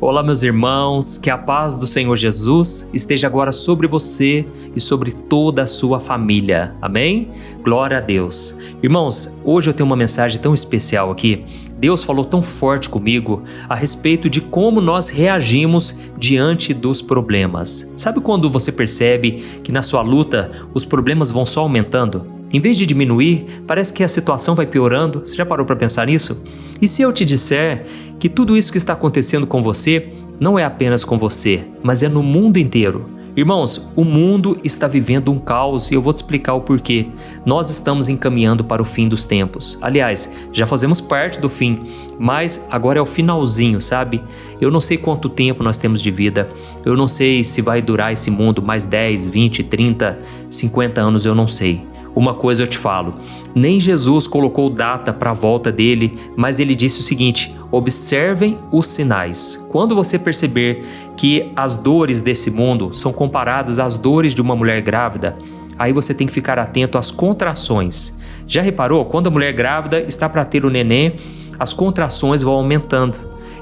Olá, meus irmãos, que a paz do Senhor Jesus esteja agora sobre você e sobre toda a sua família. Amém? Glória a Deus. Irmãos, hoje eu tenho uma mensagem tão especial aqui. Deus falou tão forte comigo a respeito de como nós reagimos diante dos problemas. Sabe quando você percebe que na sua luta os problemas vão só aumentando? Em vez de diminuir, parece que a situação vai piorando. Você já parou para pensar nisso? E se eu te disser que tudo isso que está acontecendo com você não é apenas com você, mas é no mundo inteiro? Irmãos, o mundo está vivendo um caos e eu vou te explicar o porquê. Nós estamos encaminhando para o fim dos tempos. Aliás, já fazemos parte do fim, mas agora é o finalzinho, sabe? Eu não sei quanto tempo nós temos de vida. Eu não sei se vai durar esse mundo mais 10, 20, 30, 50 anos, eu não sei. Uma coisa eu te falo, nem Jesus colocou data para a volta dele, mas ele disse o seguinte: observem os sinais. Quando você perceber que as dores desse mundo são comparadas às dores de uma mulher grávida, aí você tem que ficar atento às contrações. Já reparou? Quando a mulher grávida está para ter o neném, as contrações vão aumentando.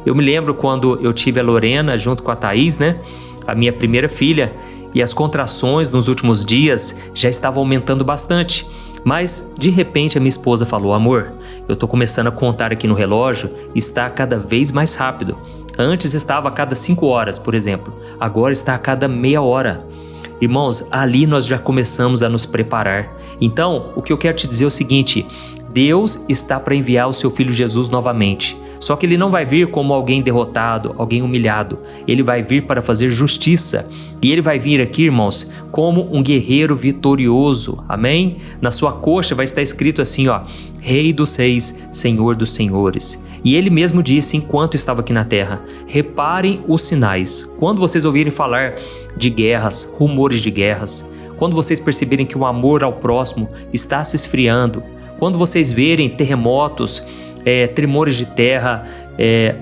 Eu me lembro quando eu tive a Lorena junto com a Thaís, a minha primeira filha, e as contrações nos últimos dias já estavam aumentando bastante. Mas, de repente, a minha esposa falou: amor, eu tô começando a contar aqui no relógio e está cada vez mais rápido. Antes estava a cada 5 horas, por exemplo. Agora está a cada meia hora. Irmãos, ali nós já começamos a nos preparar. Então, o que eu quero te dizer é o seguinte: Deus está para enviar o seu Filho Jesus novamente. Só que ele não vai vir como alguém derrotado, alguém humilhado. Ele vai vir para fazer justiça. E ele vai vir aqui, irmãos, como um guerreiro vitorioso. Amém? Na sua coxa vai estar escrito assim, Rei dos Reis, Senhor dos Senhores. E ele mesmo disse enquanto estava aqui na terra: reparem os sinais. Quando vocês ouvirem falar de guerras, rumores de guerras, quando vocês perceberem que o amor ao próximo está se esfriando, quando vocês verem terremotos, tremores de terra,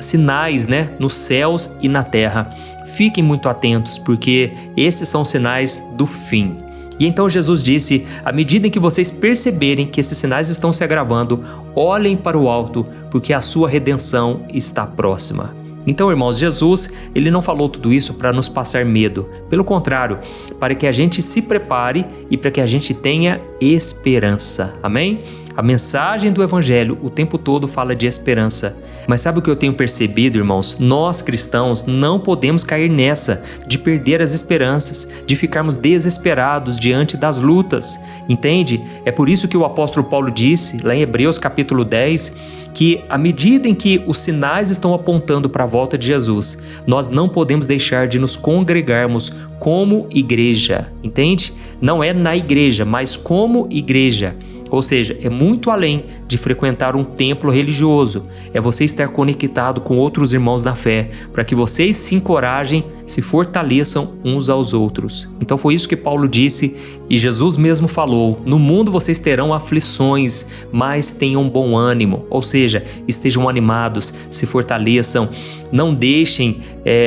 sinais nos céus e na terra, fiquem muito atentos, porque esses são sinais do fim. E então Jesus disse: à medida em que vocês perceberem que esses sinais estão se agravando, olhem para o alto, porque a sua redenção está próxima. Então, irmãos, Jesus, ele não falou tudo isso para nos passar medo. Pelo contrário, para que a gente se prepare e para que a gente tenha esperança. Amém? A mensagem do Evangelho o tempo todo fala de esperança. Mas sabe o que eu tenho percebido, irmãos? Nós cristãos não podemos cair nessa de perder as esperanças, de ficarmos desesperados diante das lutas. Entende? É por isso que o apóstolo Paulo disse, lá em Hebreus capítulo 10, que à medida em que os sinais estão apontando para a volta de Jesus, nós não podemos deixar de nos congregarmos como igreja. Entende? Não é na igreja, mas como igreja. Ou seja, é muito além de frequentar um templo religioso. É você estar conectado com outros irmãos na fé, para que vocês se encorajem, se fortaleçam uns aos outros. Então foi isso que Paulo disse e Jesus mesmo falou: no mundo vocês terão aflições, mas tenham bom ânimo. Ou seja, estejam animados, se fortaleçam, não deixem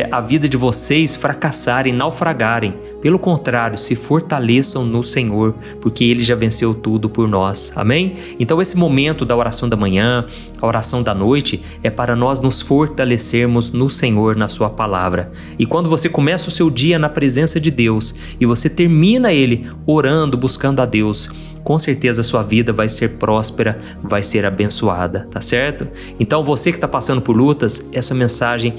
a vida de vocês fracassarem, naufragarem. Pelo contrário, se fortaleçam no Senhor, porque Ele já venceu tudo por nós. Amém? Então esse momento da oração da manhã, a oração da noite, é para nós nos fortalecermos no Senhor, na Sua Palavra. E quando você começa o seu dia na presença de Deus e você termina ele orando, buscando a Deus, com certeza a sua vida vai ser próspera, vai ser abençoada, tá certo? Então você que está passando por lutas, essa mensagem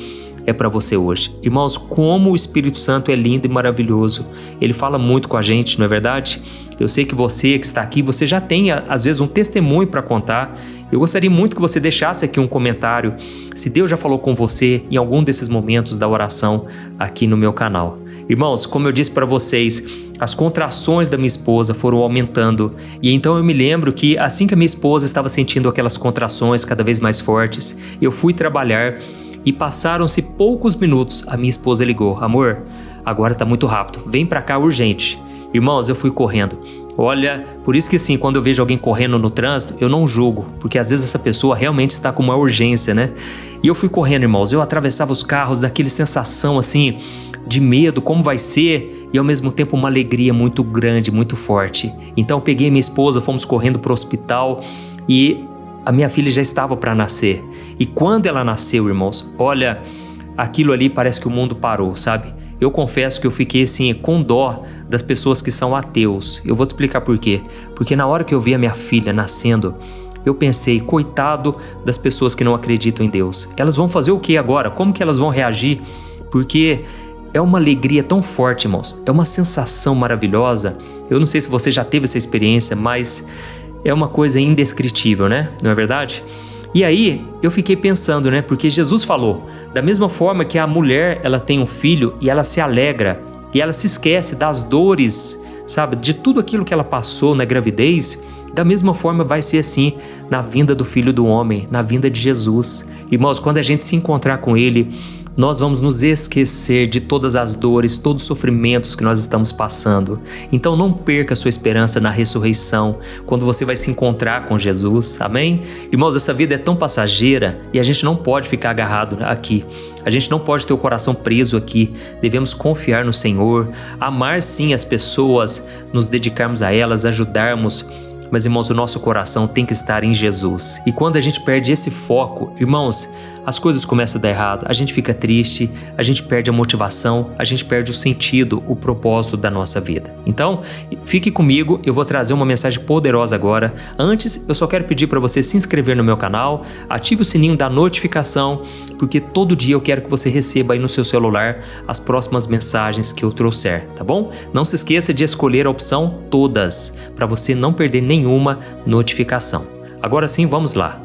é para você hoje. Irmãos, como o Espírito Santo é lindo e maravilhoso. Ele fala muito com a gente, não é verdade? Eu sei que você que está aqui, você já tem às vezes um testemunho para contar. Eu gostaria muito que você deixasse aqui um comentário, se Deus já falou com você em algum desses momentos da oração aqui no meu canal. Irmãos, como eu disse para vocês, as contrações da minha esposa foram aumentando. E então eu me lembro que assim que a minha esposa estava sentindo aquelas contrações cada vez mais fortes, eu fui trabalhar e passaram-se poucos minutos, a minha esposa ligou: amor, agora tá muito rápido, vem pra cá urgente. Irmãos, eu fui correndo. Olha, por isso que assim, quando eu vejo alguém correndo no trânsito, eu não julgo, porque às vezes essa pessoa realmente está com uma urgência, E eu fui correndo, irmãos, eu atravessava os carros, daquela sensação assim, de medo, como vai ser, e ao mesmo tempo uma alegria muito grande, muito forte. Então eu peguei minha esposa, fomos correndo para o hospital e a minha filha já estava para nascer. E quando ela nasceu, irmãos, olha, aquilo ali parece que o mundo parou, sabe? Eu confesso que eu fiquei assim com dó das pessoas que são ateus. Eu vou te explicar por quê. Porque na hora que eu vi a minha filha nascendo, eu pensei, coitado das pessoas que não acreditam em Deus. Elas vão fazer o que agora? Como que elas vão reagir? Porque é uma alegria tão forte, irmãos. É uma sensação maravilhosa. Eu não sei se você já teve essa experiência, mas é uma coisa indescritível, né? Não é verdade? E aí, eu fiquei pensando, né? Porque Jesus falou, da mesma forma que a mulher, ela tem um filho e ela se alegra, e ela se esquece das dores, sabe? De tudo aquilo que ela passou na gravidez, da mesma forma vai ser assim na vinda do Filho do Homem, na vinda de Jesus. Irmãos, quando a gente se encontrar com Ele, nós vamos nos esquecer de todas as dores, todos os sofrimentos que nós estamos passando. Então não perca sua esperança na ressurreição, quando você vai se encontrar com Jesus, amém? Irmãos, essa vida é tão passageira e a gente não pode ficar agarrado aqui. A gente não pode ter o coração preso aqui. Devemos confiar no Senhor, amar sim as pessoas, nos dedicarmos a elas, ajudarmos. Mas, irmãos, o nosso coração tem que estar em Jesus. E quando a gente perde esse foco, irmãos, as coisas começam a dar errado, a gente fica triste, a gente perde a motivação, a gente perde o sentido, o propósito da nossa vida. Então, fique comigo, eu vou trazer uma mensagem poderosa agora. Antes, eu só quero pedir para você se inscrever no meu canal, ative o sininho da notificação, porque todo dia eu quero que você receba aí no seu celular as próximas mensagens que eu trouxer, tá bom? Não se esqueça de escolher a opção todas, para você não perder nenhuma notificação. Agora sim, vamos lá.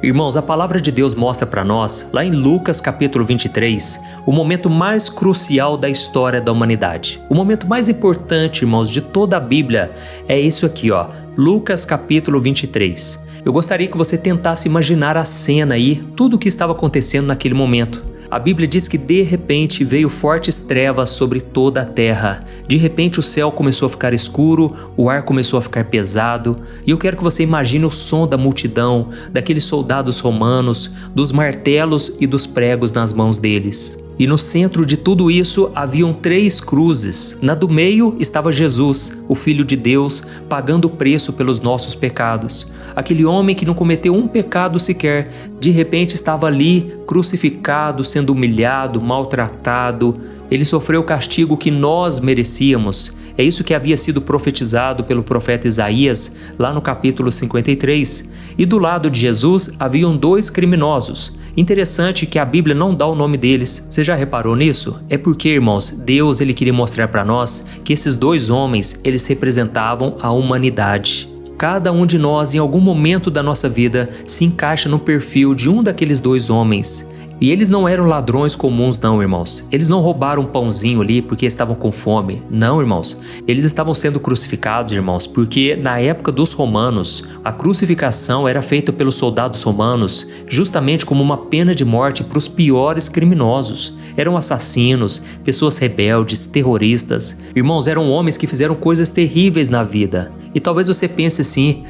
Irmãos, a palavra de Deus mostra para nós, lá em Lucas capítulo 23, o momento mais crucial da história da humanidade. O momento mais importante, irmãos, de toda a Bíblia é isso aqui, ó, Lucas capítulo 23. Eu gostaria que você tentasse imaginar a cena aí, tudo o que estava acontecendo naquele momento. A Bíblia diz que de repente veio fortes trevas sobre toda a terra. De repente o céu começou a ficar escuro, o ar começou a ficar pesado. E eu quero que você imagine o som da multidão, daqueles soldados romanos, dos martelos e dos pregos nas mãos deles. E no centro de tudo isso haviam 3 cruzes. Na do meio estava Jesus, o Filho de Deus, pagando o preço pelos nossos pecados. Aquele homem que não cometeu um pecado sequer, de repente estava ali, crucificado, sendo humilhado, maltratado. Ele sofreu o castigo que nós merecíamos. É isso que havia sido profetizado pelo profeta Isaías, lá no capítulo 53. E do lado de Jesus haviam 2 criminosos. Interessante que a Bíblia não dá o nome deles. Você já reparou nisso? É porque, irmãos, Deus ele queria mostrar para nós que esses 2 homens, eles representavam a humanidade. Cada um de nós, em algum momento da nossa vida, se encaixa no perfil de um daqueles 2 homens. E eles não eram ladrões comuns não, irmãos. Eles não roubaram um pãozinho ali porque estavam com fome. Não, irmãos. Eles estavam sendo crucificados, irmãos, porque na época dos romanos, a crucificação era feita pelos soldados romanos justamente como uma pena de morte para os piores criminosos. Eram assassinos, pessoas rebeldes, terroristas. Irmãos, eram homens que fizeram coisas terríveis na vida. E talvez você pense assim,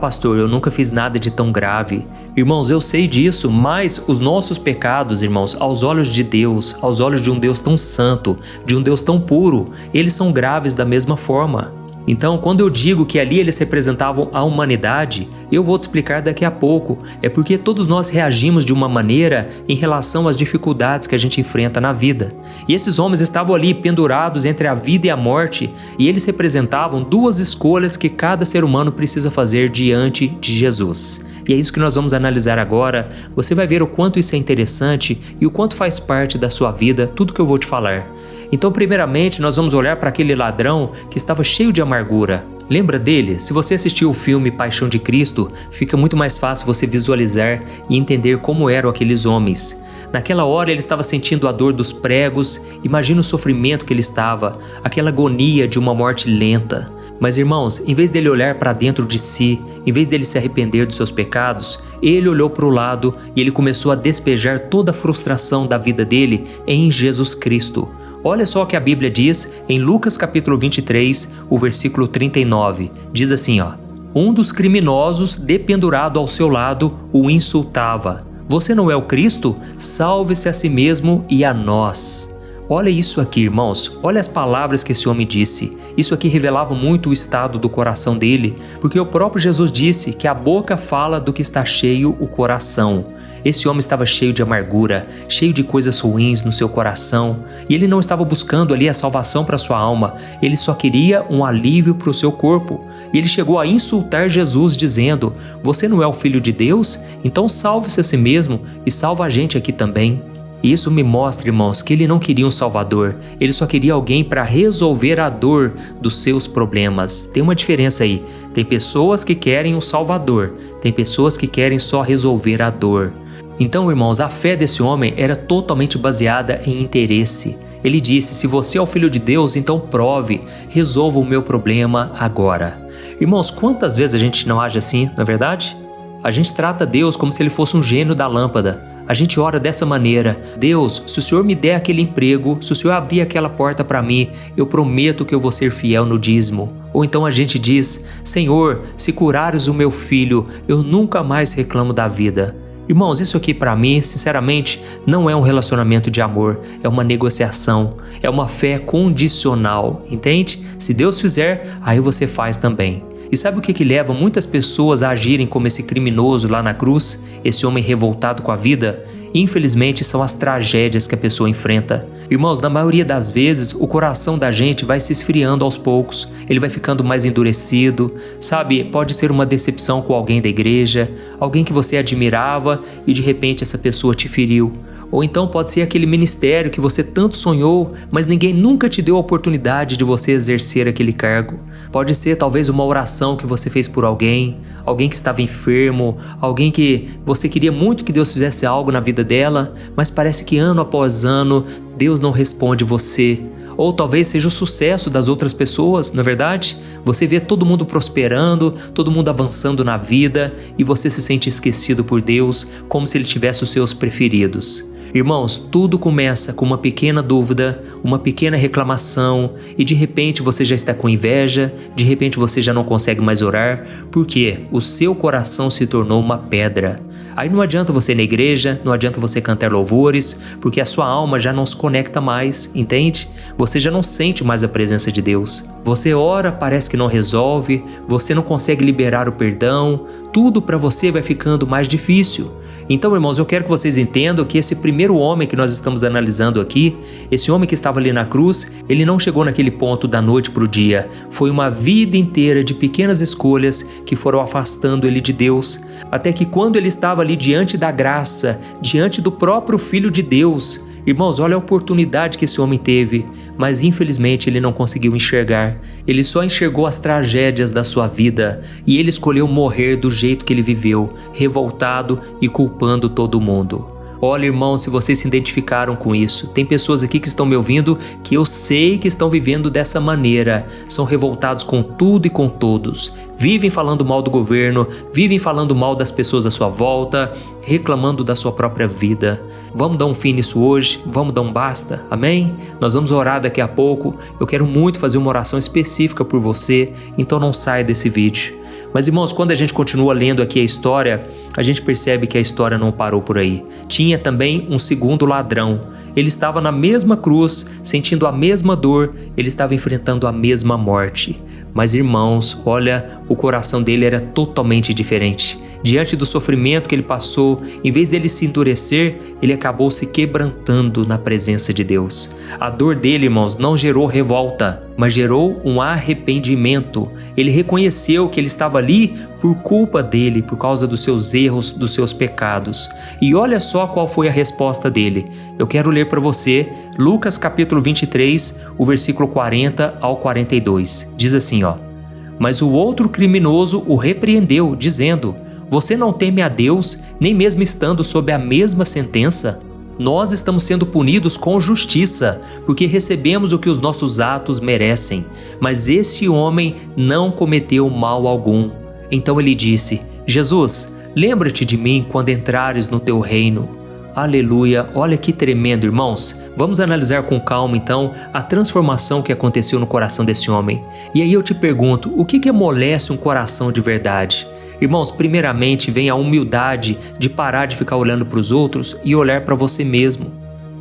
pastor, eu nunca fiz nada de tão grave. Irmãos, eu sei disso, mas os nossos pecados, irmãos, aos olhos de Deus, aos olhos de um Deus tão santo, de um Deus tão puro, eles são graves da mesma forma. Então, quando eu digo que ali eles representavam a humanidade, eu vou te explicar daqui a pouco. É porque todos nós reagimos de uma maneira em relação às dificuldades que a gente enfrenta na vida. E esses homens estavam ali pendurados entre a vida e a morte, e eles representavam 2 escolhas que cada ser humano precisa fazer diante de Jesus. E é isso que nós vamos analisar agora. Você vai ver o quanto isso é interessante e o quanto faz parte da sua vida, tudo que eu vou te falar. Então, primeiramente, nós vamos olhar para aquele ladrão que estava cheio de amargura. Lembra dele? Se você assistiu o filme Paixão de Cristo, fica muito mais fácil você visualizar e entender como eram aqueles homens. Naquela hora ele estava sentindo a dor dos pregos, imagina o sofrimento que ele estava, aquela agonia de uma morte lenta. Mas irmãos, em vez dele olhar para dentro de si, em vez dele se arrepender dos seus pecados, ele olhou para o lado e ele começou a despejar toda a frustração da vida dele em Jesus Cristo. Olha só o que a Bíblia diz em Lucas capítulo 23, o versículo 39. Diz assim, ó: um dos criminosos, dependurado ao seu lado, o insultava. Você não é o Cristo? Salve-se a si mesmo e a nós. Olha isso aqui, irmãos. Olha as palavras que esse homem disse. Isso aqui revelava muito o estado do coração dele, porque o próprio Jesus disse que a boca fala do que está cheio o coração. Esse homem estava cheio de amargura, cheio de coisas ruins no seu coração, e ele não estava buscando ali a salvação para sua alma, ele só queria um alívio para o seu corpo. E ele chegou a insultar Jesus dizendo: "Você não é o Filho de Deus? Então salve-se a si mesmo e salva a gente aqui também." E isso me mostra, irmãos, que ele não queria um salvador, ele só queria alguém para resolver a dor dos seus problemas. Tem uma diferença aí. Tem pessoas que querem um salvador, tem pessoas que querem só resolver a dor. Então, irmãos, a fé desse homem era totalmente baseada em interesse. Ele disse: "Se você é o Filho de Deus, então prove, resolva o meu problema agora." Irmãos, quantas vezes a gente não age assim, não é verdade? A gente trata Deus como se ele fosse um gênio da lâmpada. A gente ora dessa maneira: "Deus, se o Senhor me der aquele emprego, se o Senhor abrir aquela porta para mim, eu prometo que eu vou ser fiel no dízimo." Ou então a gente diz: "Senhor, se curares o meu filho, eu nunca mais reclamo da vida." Irmãos, isso aqui para mim, sinceramente, não é um relacionamento de amor, é uma negociação, é uma fé condicional, entende? Se Deus fizer, aí você faz também. E sabe o que leva muitas pessoas a agirem como esse criminoso lá na cruz, esse homem revoltado com a vida? Infelizmente, são as tragédias que a pessoa enfrenta. Irmãos, na maioria das vezes, o coração da gente vai se esfriando aos poucos, ele vai ficando mais endurecido, sabe? Pode ser uma decepção com alguém da igreja, alguém que você admirava e de repente essa pessoa te feriu. Ou então pode ser aquele ministério que você tanto sonhou, mas ninguém nunca te deu a oportunidade de você exercer aquele cargo. Pode ser talvez uma oração que você fez por alguém, alguém que estava enfermo, alguém que você queria muito que Deus fizesse algo na vida dela, mas parece que ano após ano Deus não responde você. Ou talvez seja o sucesso das outras pessoas, não é verdade? Você vê todo mundo prosperando, todo mundo avançando na vida e você se sente esquecido por Deus, como se Ele tivesse os seus preferidos. Irmãos, tudo começa com uma pequena dúvida, uma pequena reclamação e de repente você já está com inveja, de repente você já não consegue mais orar, porque o seu coração se tornou uma pedra. Aí não adianta você ir na igreja, não adianta você cantar louvores, porque a sua alma já não se conecta mais, entende? Você já não sente mais a presença de Deus. Você ora, parece que não resolve, você não consegue liberar o perdão, tudo para você vai ficando mais difícil. Então, irmãos, eu quero que vocês entendam que esse primeiro homem que nós estamos analisando aqui, esse homem que estava ali na cruz, ele não chegou naquele ponto da noite para o dia. Foi uma vida inteira de pequenas escolhas que foram afastando ele de Deus, até que quando ele estava ali diante da graça, diante do próprio Filho de Deus, irmãos, olha a oportunidade que esse homem teve, mas infelizmente ele não conseguiu enxergar. Ele só enxergou as tragédias da sua vida e ele escolheu morrer do jeito que ele viveu, revoltado e culpando todo mundo. Olha, irmãos, se vocês se identificaram com isso, tem pessoas aqui que estão me ouvindo que eu sei que estão vivendo dessa maneira, são revoltados com tudo e com todos, vivem falando mal do governo, vivem falando mal das pessoas à sua volta, reclamando da sua própria vida. Vamos dar um fim nisso hoje, vamos dar um basta, amém? Nós vamos orar daqui a pouco, eu quero muito fazer uma oração específica por você, então não saia desse vídeo. Mas, irmãos, quando a gente continua lendo aqui a história, a gente percebe que a história não parou por aí. Tinha também um segundo ladrão. Ele estava na mesma cruz, sentindo a mesma dor, ele estava enfrentando a mesma morte. Mas, irmãos, olha, o coração dele era totalmente diferente. Diante do sofrimento que ele passou, em vez dele se endurecer, ele acabou se quebrantando na presença de Deus. A dor dele, irmãos, não gerou revolta, mas gerou um arrependimento. Ele reconheceu que ele estava ali por culpa dele, por causa dos seus erros, dos seus pecados. E olha só qual foi a resposta dele. Eu quero ler para você Lucas capítulo 23, o versículo 40 ao 42. Diz assim, ó: "Mas o outro criminoso o repreendeu, dizendo: Você não teme a Deus, nem mesmo estando sob a mesma sentença? Nós estamos sendo punidos com justiça, porque recebemos o que os nossos atos merecem. Mas esse homem não cometeu mal algum." Então ele disse: "Jesus, lembra-te de mim quando entrares no teu reino." Aleluia, olha que tremendo, irmãos. Vamos analisar com calma então a transformação que aconteceu no coração desse homem. E aí eu te pergunto, o que amolece um coração de verdade? Irmãos, primeiramente vem a humildade de parar de ficar olhando para os outros e olhar para você mesmo.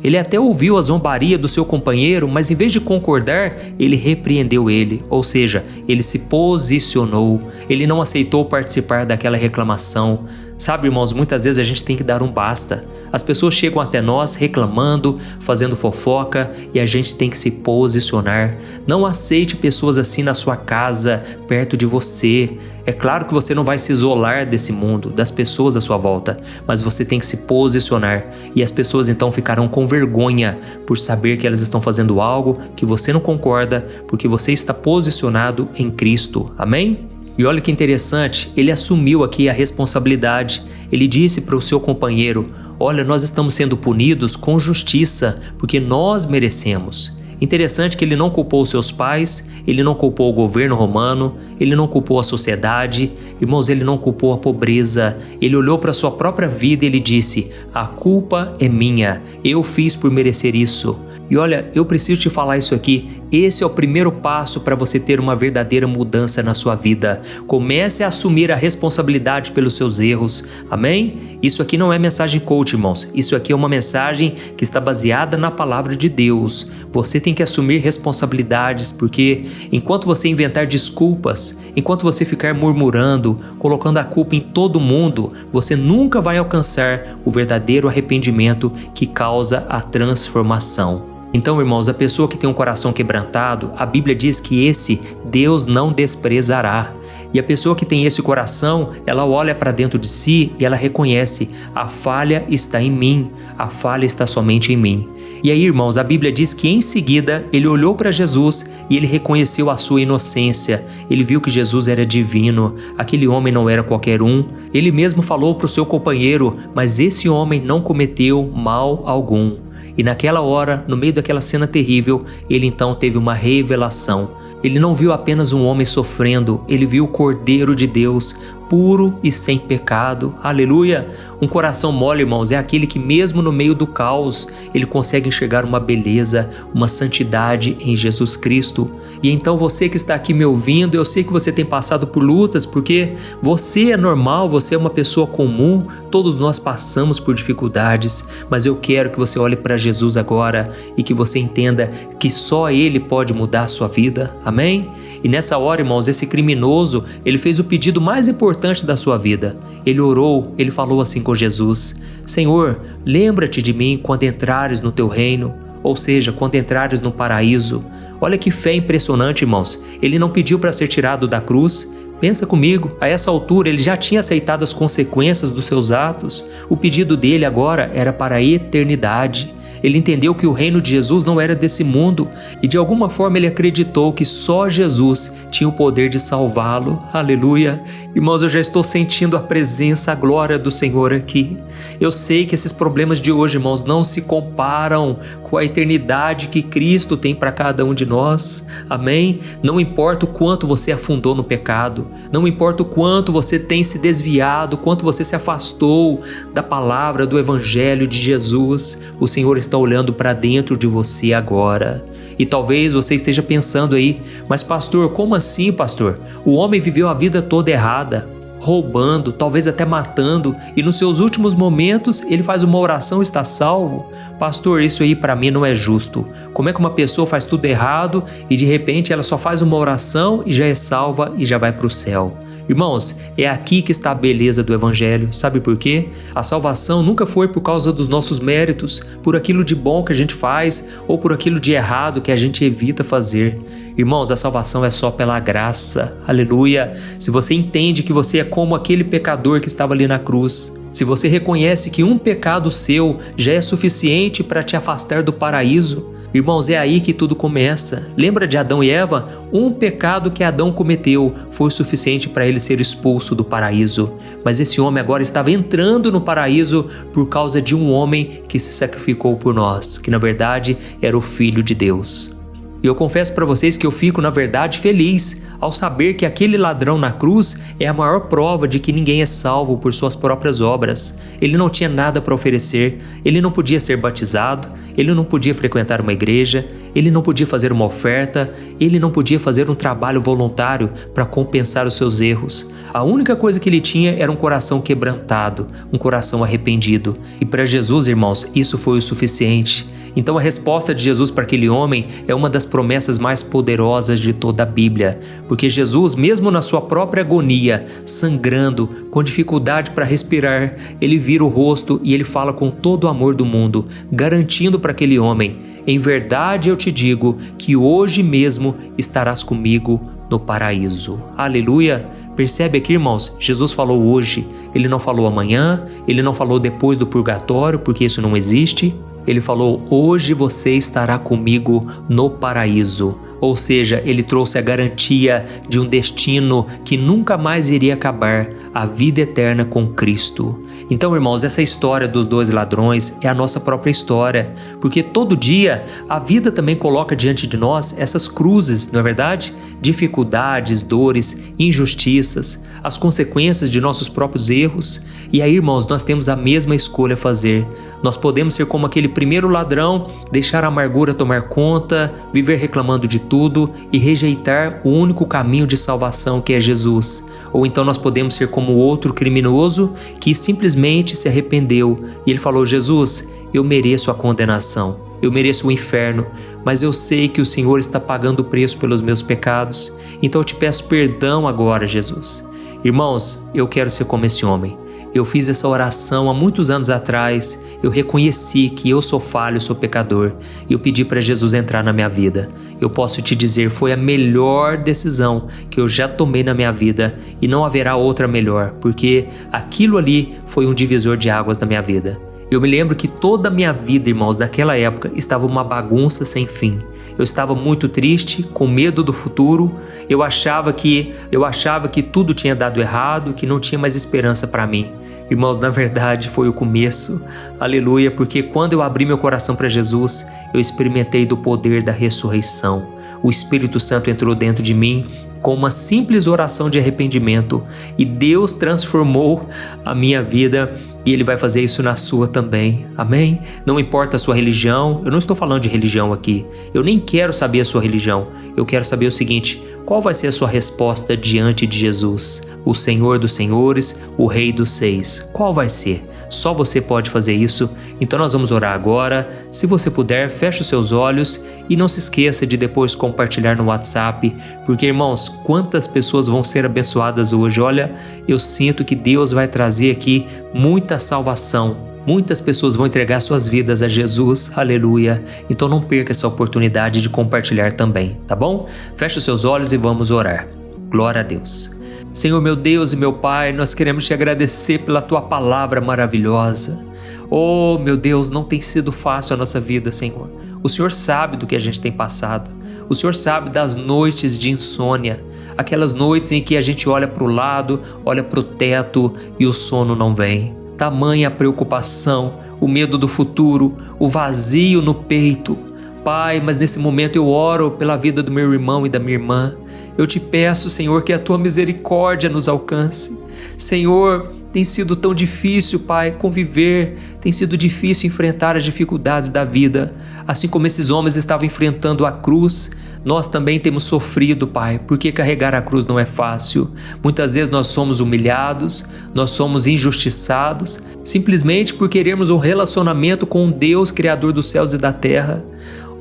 Ele até ouviu a zombaria do seu companheiro, mas em vez de concordar, ele repreendeu ele, ou seja, ele se posicionou, ele não aceitou participar daquela reclamação. Sabe, irmãos, muitas vezes a gente tem que dar um basta. As pessoas chegam até nós reclamando, fazendo fofoca e a gente tem que se posicionar. Não aceite pessoas assim na sua casa, perto de você. É claro que você não vai se isolar desse mundo, das pessoas à sua volta, mas você tem que se posicionar. E as pessoas então ficarão com vergonha por saber que elas estão fazendo algo que você não concorda, porque você está posicionado em Cristo. Amém? E olha que interessante, ele assumiu aqui a responsabilidade. Ele disse para o seu companheiro: olha, nós estamos sendo punidos com justiça, porque nós merecemos. Interessante que ele não culpou seus pais, ele não culpou o governo romano, ele não culpou a sociedade, irmãos, ele não culpou a pobreza. Ele olhou para a sua própria vida e ele disse: a culpa é minha, eu fiz por merecer isso. E olha, eu preciso te falar isso aqui. Esse é o primeiro passo para você ter uma verdadeira mudança na sua vida. Comece a assumir a responsabilidade pelos seus erros. Amém? Isso aqui não é mensagem coach, irmãos. Isso aqui é uma mensagem que está baseada na palavra de Deus. Você tem que assumir responsabilidades, porque enquanto você inventar desculpas, enquanto você ficar murmurando, colocando a culpa em todo mundo, você nunca vai alcançar o verdadeiro arrependimento que causa a transformação. Então, irmãos, a pessoa que tem um coração quebrantado, a Bíblia diz que esse Deus não desprezará. E a pessoa que tem esse coração, ela olha para dentro de si e ela reconhece: a falha está em mim, a falha está somente em mim. E aí, irmãos, a Bíblia diz que em seguida ele olhou para Jesus e ele reconheceu a sua inocência. Ele viu que Jesus era divino, aquele homem não era qualquer um. Ele mesmo falou para o seu companheiro: mas esse homem não cometeu mal algum. E naquela hora, no meio daquela cena terrível, ele então teve uma revelação. Ele não viu apenas um homem sofrendo, ele viu o Cordeiro de Deus, puro e sem pecado. Aleluia! Um coração mole, irmãos, é aquele que mesmo no meio do caos, ele consegue enxergar uma beleza, uma santidade em Jesus Cristo. E então você que está aqui me ouvindo, eu sei que você tem passado por lutas, porque você é normal, você é uma pessoa comum, todos nós passamos por dificuldades, mas eu quero que você olhe para Jesus agora e que você entenda que só Ele pode mudar a sua vida. Amém? E nessa hora, irmãos, esse criminoso, ele fez o pedido mais importante da sua vida. Ele orou, ele falou assim com Jesus: Senhor, lembra-te de mim quando entrares no teu reino, ou seja, quando entrares no paraíso. Olha que fé impressionante, irmãos. Ele não pediu para ser tirado da cruz. Pensa comigo, a essa altura ele já tinha aceitado as consequências dos seus atos. O pedido dele agora era para a eternidade. Ele entendeu que o reino de Jesus não era desse mundo e de alguma forma ele acreditou que só Jesus tinha o poder de salvá-lo. Aleluia! Irmãos, eu já estou sentindo a presença, a glória do Senhor aqui. Eu sei que esses problemas de hoje, irmãos, não se comparam com a eternidade que Cristo tem para cada um de nós. Amém? Não importa o quanto você afundou no pecado, não importa o quanto você tem se desviado, quanto você se afastou da palavra, do Evangelho de Jesus, o Senhor está olhando para dentro de você agora. E talvez você esteja pensando aí: mas pastor, como assim, pastor? O homem viveu a vida toda errada, roubando, talvez até matando, e nos seus últimos momentos ele faz uma oração e está salvo. Pastor, isso aí para mim não é justo. Como é que uma pessoa faz tudo errado e de repente ela só faz uma oração e já é salva e já vai para o céu? Irmãos, é aqui que está a beleza do Evangelho. Sabe por quê? A salvação nunca foi por causa dos nossos méritos, por aquilo de bom que a gente faz ou por aquilo de errado que a gente evita fazer. Irmãos, a salvação é só pela graça. Aleluia! Se você entende que você é como aquele pecador que estava ali na cruz, se você reconhece que um pecado seu já é suficiente para te afastar do paraíso, irmãos, é aí que tudo começa. Lembra de Adão e Eva? Um pecado que Adão cometeu foi suficiente para ele ser expulso do paraíso. Mas esse homem agora estava entrando no paraíso por causa de um homem que se sacrificou por nós, que na verdade era o Filho de Deus. E eu confesso para vocês que eu fico, na verdade, feliz ao saber que aquele ladrão na cruz é a maior prova de que ninguém é salvo por suas próprias obras. Ele não tinha nada para oferecer, ele não podia ser batizado, ele não podia frequentar uma igreja, ele não podia fazer uma oferta, ele não podia fazer um trabalho voluntário para compensar os seus erros. A única coisa que ele tinha era um coração quebrantado, um coração arrependido. E para Jesus, irmãos, isso foi o suficiente. Então a resposta de Jesus para aquele homem é uma das promessas mais poderosas de toda a Bíblia, porque Jesus, mesmo na sua própria agonia, sangrando, com dificuldade para respirar, ele vira o rosto e ele fala com todo o amor do mundo, garantindo para aquele homem: em verdade eu te digo que hoje mesmo estarás comigo no paraíso. Aleluia! Percebe aqui, irmãos? Jesus falou hoje, ele não falou amanhã, ele não falou depois do purgatório, porque isso não existe. Ele falou: hoje você estará comigo no paraíso. Ou seja, ele trouxe a garantia de um destino que nunca mais iria acabar, a vida eterna com Cristo. Então, irmãos, essa história dos 2 ladrões é a nossa própria história, porque todo dia a vida também coloca diante de nós essas cruzes, não é verdade? Dificuldades, dores, injustiças, as consequências de nossos próprios erros. E aí, irmãos, nós temos a mesma escolha a fazer. Nós podemos ser como aquele primeiro ladrão, deixar a amargura tomar conta, viver reclamando de tudo e rejeitar o único caminho de salvação, que é Jesus. Ou então nós podemos ser como o outro criminoso que simplesmente se arrependeu e ele falou: Jesus, eu mereço a condenação, eu mereço o inferno, mas eu sei que o Senhor está pagando o preço pelos meus pecados, então eu te peço perdão agora, Jesus. Irmãos, eu quero ser como esse homem. Eu fiz essa oração há muitos anos atrás, eu reconheci que eu sou falho, sou pecador, e eu pedi para Jesus entrar na minha vida. Eu posso te dizer, foi a melhor decisão que eu já tomei na minha vida, e não haverá outra melhor, porque aquilo ali foi um divisor de águas na minha vida. Eu me lembro que toda a minha vida, irmãos, naquela época, estava uma bagunça sem fim. Eu estava muito triste, com medo do futuro. Eu achava que tudo tinha dado errado, que não tinha mais esperança para mim. Irmãos, na verdade foi o começo, aleluia, porque quando eu abri meu coração para Jesus, eu experimentei do poder da ressurreição. O Espírito Santo entrou dentro de mim com uma simples oração de arrependimento e Deus transformou a minha vida. E Ele vai fazer isso na sua também, amém? Não importa a sua religião, eu não estou falando de religião aqui, eu nem quero saber a sua religião, eu quero saber o seguinte: qual vai ser a sua resposta diante de Jesus, o Senhor dos Senhores, o Rei dos Reis? Qual vai ser? Só você pode fazer isso, então nós vamos orar agora. Se você puder, feche os seus olhos e não se esqueça de depois compartilhar no WhatsApp, porque, irmãos, quantas pessoas vão ser abençoadas hoje. Olha, eu sinto que Deus vai trazer aqui muita salvação. Muitas pessoas vão entregar suas vidas a Jesus, aleluia. Então não perca essa oportunidade de compartilhar também, tá bom? Feche os seus olhos e vamos orar. Glória a Deus. Senhor, meu Deus e meu Pai, nós queremos te agradecer pela tua palavra maravilhosa. Oh, meu Deus, não tem sido fácil a nossa vida, Senhor. O Senhor sabe do que a gente tem passado. O Senhor sabe das noites de insônia, aquelas noites em que a gente olha para o lado, olha para o teto e o sono não vem. Tamanha preocupação, o medo do futuro, o vazio no peito. Pai, mas nesse momento eu oro pela vida do meu irmão e da minha irmã. Eu te peço, Senhor, que a tua misericórdia nos alcance. Senhor, tem sido tão difícil, Pai, conviver, tem sido difícil enfrentar as dificuldades da vida. Assim como esses homens estavam enfrentando a cruz, nós também temos sofrido, Pai, porque carregar a cruz não é fácil. Muitas vezes nós somos humilhados, nós somos injustiçados, simplesmente por querermos um relacionamento com um Deus, Criador dos céus e da terra.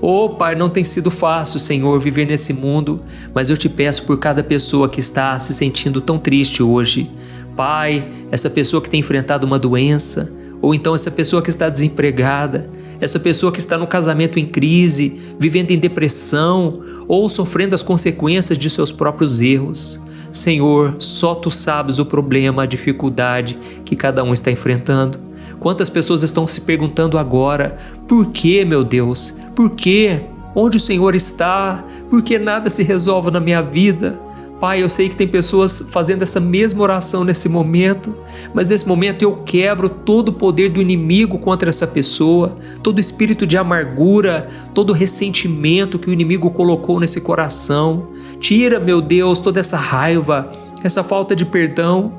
Oh, Pai, não tem sido fácil, Senhor, viver nesse mundo, mas eu te peço por cada pessoa que está se sentindo tão triste hoje. Pai, essa pessoa que tem enfrentado uma doença, ou então essa pessoa que está desempregada, essa pessoa que está no casamento em crise, vivendo em depressão, ou sofrendo as consequências de seus próprios erros. Senhor, só Tu sabes o problema, a dificuldade que cada um está enfrentando. Quantas pessoas estão se perguntando agora: por que, meu Deus? Por quê? Onde o Senhor está? Por que nada se resolve na minha vida? Pai, eu sei que tem pessoas fazendo essa mesma oração nesse momento, mas nesse momento eu quebro todo o poder do inimigo contra essa pessoa, todo espírito de amargura, todo ressentimento que o inimigo colocou nesse coração. Tira, meu Deus, toda essa raiva, essa falta de perdão.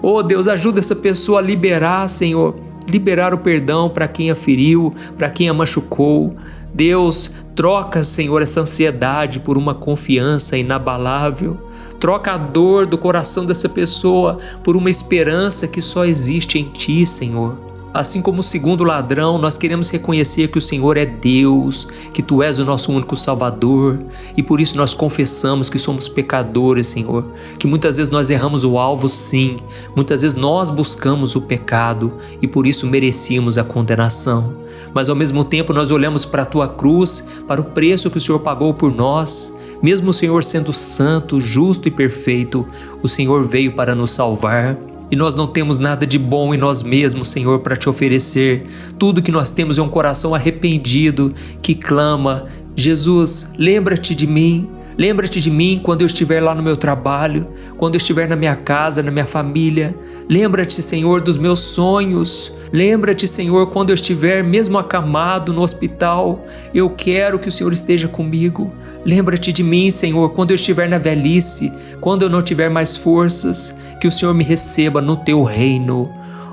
Oh, Deus, ajuda essa pessoa a liberar, Senhor, liberar o perdão para quem a feriu, para quem a machucou. Deus, troca, Senhor, essa ansiedade por uma confiança inabalável. Troca a dor do coração dessa pessoa por uma esperança que só existe em Ti, Senhor. Assim como o segundo ladrão, nós queremos reconhecer que o Senhor é Deus, que Tu és o nosso único Salvador, e por isso nós confessamos que somos pecadores, Senhor, que muitas vezes nós erramos o alvo, sim, muitas vezes nós buscamos o pecado e por isso merecíamos a condenação. Mas ao mesmo tempo nós olhamos para a Tua cruz, para o preço que o Senhor pagou por nós. Mesmo o Senhor sendo santo, justo e perfeito, o Senhor veio para nos salvar. E nós não temos nada de bom em nós mesmos, Senhor, para Te oferecer. Tudo que nós temos é um coração arrependido que clama: Jesus, lembra-te de mim. Lembra-te de mim quando eu estiver lá no meu trabalho, quando eu estiver na minha casa, na minha família. Lembra-te, Senhor, dos meus sonhos. Lembra-te, Senhor, quando eu estiver mesmo acamado no hospital. Eu quero que o Senhor esteja comigo. Lembra-te de mim, Senhor, quando eu estiver na velhice, quando eu não tiver mais forças, que o Senhor me receba no Teu reino.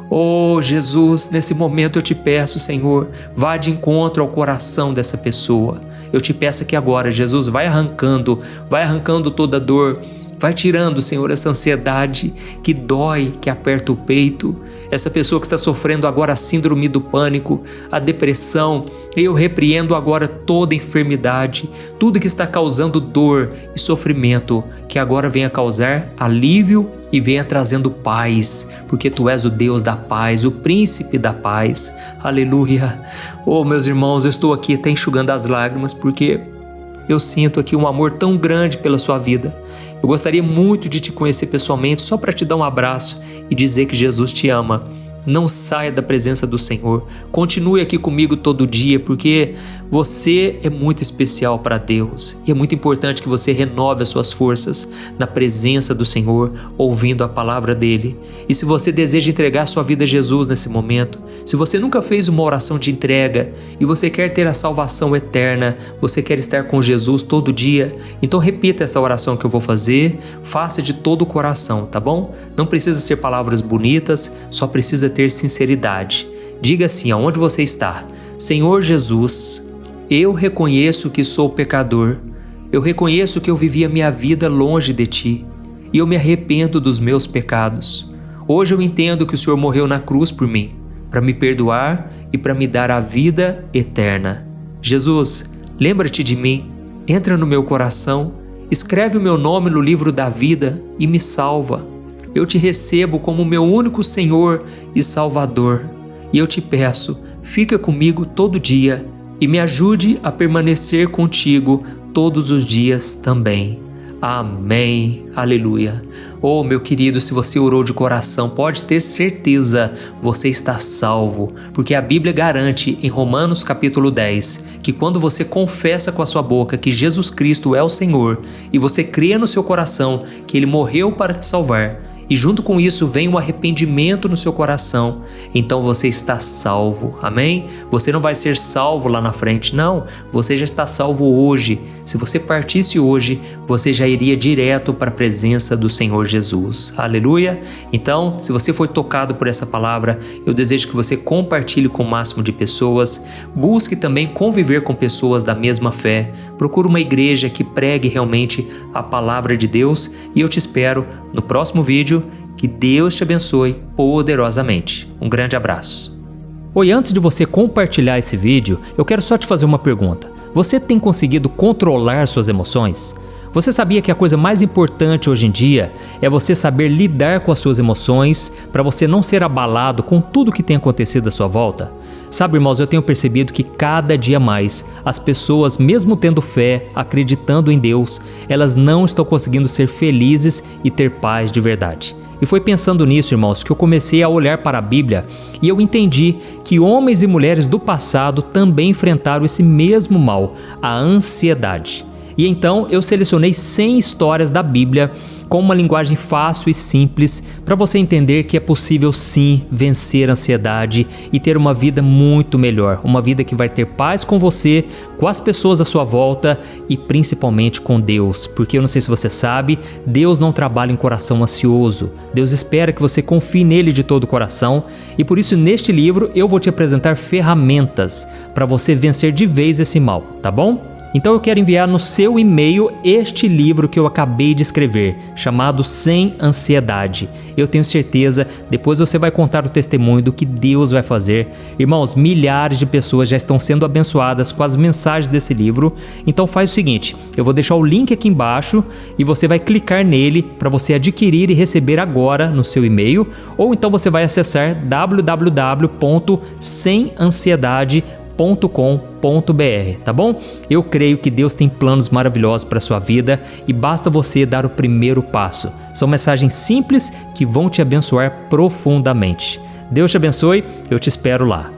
Oh, Jesus, nesse momento eu te peço, Senhor, vá de encontro ao coração dessa pessoa. Eu te peço que agora, Jesus, vai arrancando toda dor, vai tirando, Senhor, essa ansiedade que dói, que aperta o peito. Essa pessoa que está sofrendo agora a síndrome do pânico, a depressão, eu repreendo agora toda enfermidade, tudo que está causando dor e sofrimento, que agora venha causar alívio e venha trazendo paz, porque Tu és o Deus da paz, o príncipe da paz. Aleluia. Oh, meus irmãos, eu estou aqui até enxugando as lágrimas, porque eu sinto aqui um amor tão grande pela sua vida. Eu gostaria muito de te conhecer pessoalmente, só para te dar um abraço e dizer que Jesus te ama. Não saia da presença do Senhor. Continue aqui comigo todo dia, porque você é muito especial para Deus. E é muito importante que você renove as suas forças na presença do Senhor, ouvindo a palavra dEle. E se você deseja entregar sua vida a Jesus nesse momento, se você nunca fez uma oração de entrega e você quer ter a salvação eterna, você quer estar com Jesus todo dia, então repita essa oração que eu vou fazer, faça de todo o coração, tá bom? Não precisa ser palavras bonitas, só precisa ter sinceridade. Diga assim aonde você está: Senhor Jesus, eu reconheço que sou pecador, eu reconheço que eu vivi a minha vida longe de Ti e eu me arrependo dos meus pecados. Hoje eu entendo que o Senhor morreu na cruz por mim, para me perdoar e para me dar a vida eterna. Jesus, lembra-te de mim, entra no meu coração, escreve o meu nome no livro da vida e me salva. Eu te recebo como meu único Senhor e Salvador. E eu te peço, fica comigo todo dia e me ajude a permanecer contigo todos os dias também. Amém. Aleluia. Oh, meu querido, se você orou de coração, pode ter certeza, você está salvo, porque a Bíblia garante em Romanos capítulo 10, que quando você confessa com a sua boca que Jesus Cristo é o Senhor e você crê no seu coração que Ele morreu para te salvar, e junto com isso vem um arrependimento no seu coração, então você está salvo, amém? Você não vai ser salvo lá na frente, não, você já está salvo hoje. Se você partisse hoje, você já iria direto para a presença do Senhor Jesus, aleluia? Então, se você foi tocado por essa palavra, eu desejo que você compartilhe com o máximo de pessoas, busque também conviver com pessoas da mesma fé, procure uma igreja que pregue realmente a palavra de Deus e eu te espero no próximo vídeo. Que Deus te abençoe poderosamente. Um grande abraço. Oi, antes de você compartilhar esse vídeo, eu quero só te fazer uma pergunta. Você tem conseguido controlar suas emoções? Você sabia que a coisa mais importante hoje em dia é você saber lidar com as suas emoções para você não ser abalado com tudo que tem acontecido à sua volta? Sabe, irmãos, eu tenho percebido que cada dia mais as pessoas, mesmo tendo fé, acreditando em Deus, elas não estão conseguindo ser felizes e ter paz de verdade. E foi pensando nisso, irmãos, que eu comecei a olhar para a Bíblia e eu entendi que homens e mulheres do passado também enfrentaram esse mesmo mal, a ansiedade. E então eu selecionei 100 histórias da Bíblia com uma linguagem fácil e simples para você entender que é possível sim vencer a ansiedade e ter uma vida muito melhor, uma vida que vai ter paz com você, com as pessoas à sua volta e principalmente com Deus, porque eu não sei se você sabe, Deus não trabalha em coração ansioso, Deus espera que você confie nele de todo o coração e por isso neste livro eu vou te apresentar ferramentas para você vencer de vez esse mal, tá bom? Então eu quero enviar no seu e-mail este livro que eu acabei de escrever, chamado Sem Ansiedade. Eu tenho certeza, depois você vai contar o testemunho do que Deus vai fazer. Irmãos, milhares de pessoas já estão sendo abençoadas com as mensagens desse livro. Então faz o seguinte, eu vou deixar o link aqui embaixo e você vai clicar nele para você adquirir e receber agora no seu e-mail, ou então você vai acessar www.semansiedade.com.br, tá bom? Eu creio que Deus tem planos maravilhosos para a sua vida e basta você dar o primeiro passo. São mensagens simples que vão te abençoar profundamente. Deus te abençoe, eu te espero lá.